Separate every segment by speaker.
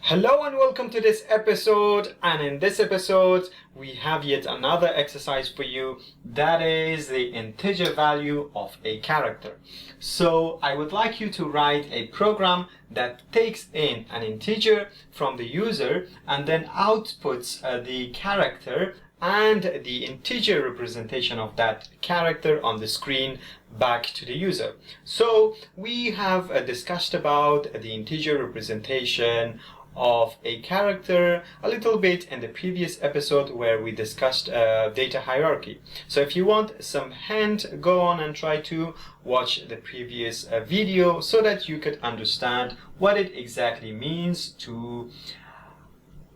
Speaker 1: Hello and welcome to this episode, and in this episode we have yet another exercise for you, that is the integer value of a character. So I would like you to write a program that takes in an integer from the user and then outputs the character and the integer representation of that character on the screen back to the user. So we have discussed about the integer representation of a character a little bit in the previous episode where we discussed data hierarchy. So if you want some hint, go on and try to watch the previous video so that you could understand what it exactly means to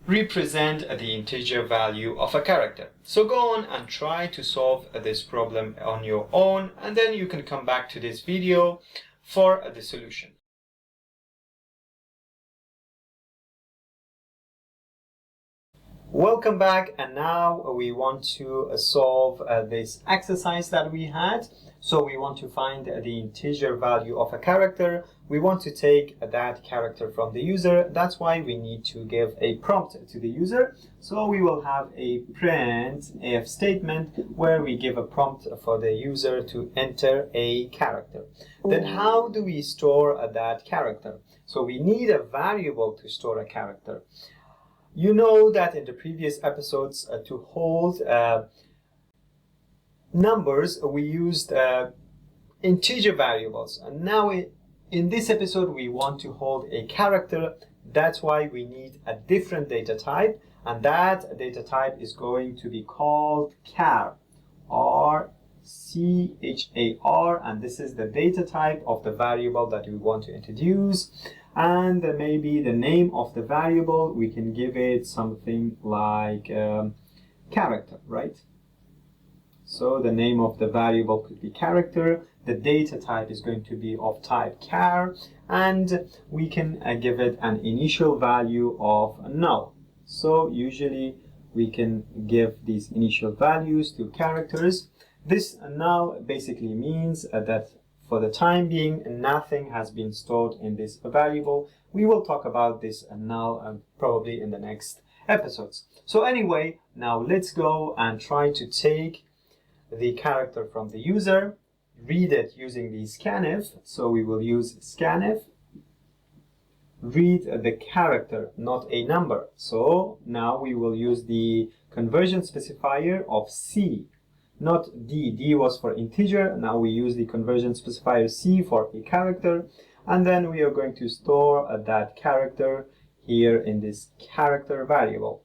Speaker 1: represent the integer value of a character. So go on and try to solve this problem on your own, and then you can come back to this video for the solution. Welcome back, and now we want to solve this exercise that we had. So we want to find the integer value of a character. We want to take that character from the user. That's why we need to give a prompt to the user. So we will have a printf statement where we give a prompt for the user to enter a character. Then how do we store that character? So we need a variable to store a character. You know that in the previous episodes to hold numbers we used integer variables, and now in this episode we want to hold a character. That's why we need a different data type, and that data type is going to be called char, R-C-H-A-R, and this is the data type of the variable that we want to introduce. And maybe the name of the variable, we can give it something like character, right? So the name of the variable could be character. The data type is going to be of type char, and we can give it an initial value of null. So usually we can give these initial values to characters. This null basically means that for the time being, nothing has been stored in this variable. We will talk about this null probably in the next episodes. So anyway, now let's go and try to take the character from the user, read it using the scanf. So we will use scanf, read the character, not a number. So now we will use the conversion specifier of C. Not D. D was for integer. Now we use the conversion specifier C for a character. And then we are going to store that character here in this character variable.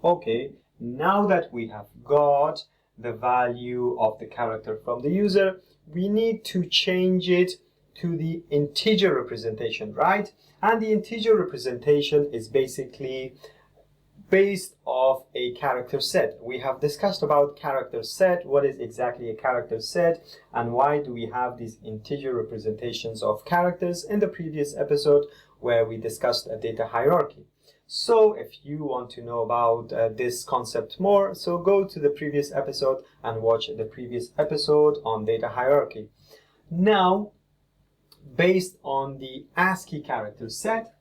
Speaker 1: Okay, now that we have got the value of the character from the user, we need to change it to the integer representation, right? And the integer representation is basically based off a character set. We have discussed about character set, what is exactly a character set, and why do we have these integer representations of characters in the previous episode where we discussed a data hierarchy. So if you want to know about this concept more, so go to the previous episode and watch the previous episode on data hierarchy. Now, based on the ASCII character set,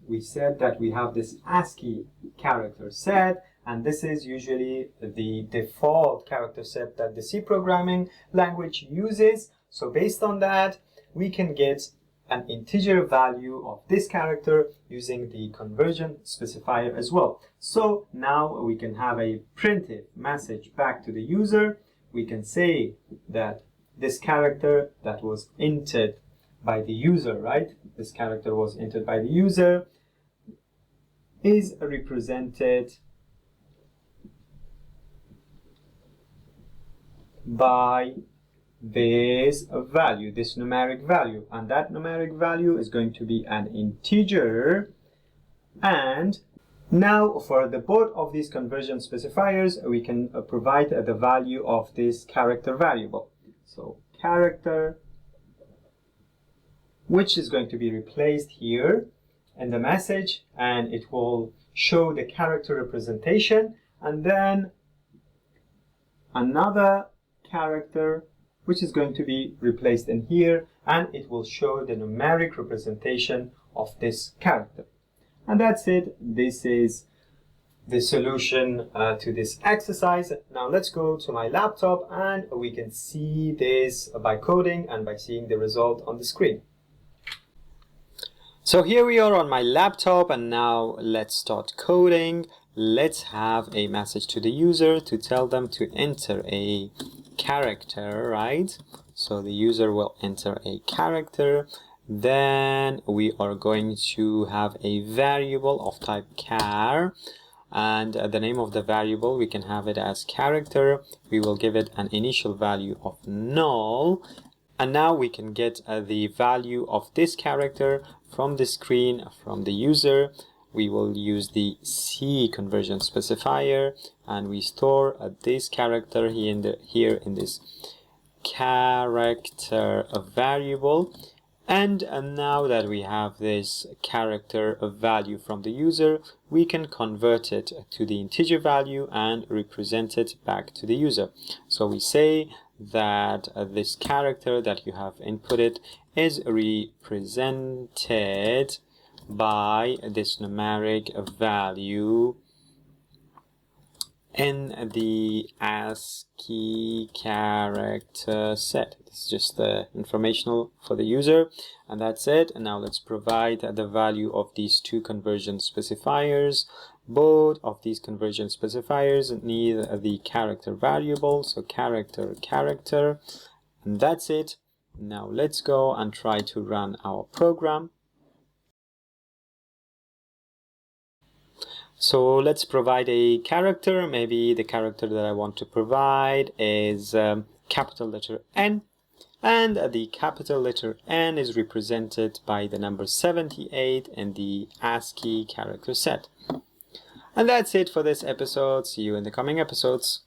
Speaker 1: we said that we have this ASCII character set, and this is usually the default character set that the C programming language uses. So based on that, we can get an integer value of this character using the conversion specifier as well. So now we can have a printf message back to the user. We can say that this character that was entered by the user, right? This character was entered by the user is represented by this value, this numeric value, and that numeric value is going to be an integer. And now for the both of these conversion specifiers, we can provide the value of this character variable. So character, which is going to be replaced here in the message, and it will show the character representation, and then another character which is going to be replaced in here, and it will show the numeric representation of this character. And that's it. This is the solution to this exercise. Now let's go to my laptop and we can see this by coding and by seeing the result on the screen. So here we are on my laptop, and now let's start coding. Let's have a message to the user to tell them to enter a character, right? So the user will enter a character. Then we are going to have a variable of type char, and the name of the variable, we can have it as character. We will give it an initial value of null. And now we can get the value of this character from the screen, from the user. We will use the C conversion specifier, and we store this character here in this character variable. And now that we have this character value from the user, we can convert it to the integer value and represent it back to the user. So we say that this character that you have inputted is represented by this numeric value in the ASCII character set. This is just the informational for the user, and that's it. And now let's provide the value of these two conversion specifiers. Both of these conversion specifiers need the character variable, so character, and that's it. Now let's go and try to run our program. So let's provide a character. Maybe the character that I want to provide is capital letter N, and the capital letter N is represented by the number 78 in the ASCII character set. And that's it for this episode. See you in the coming episodes.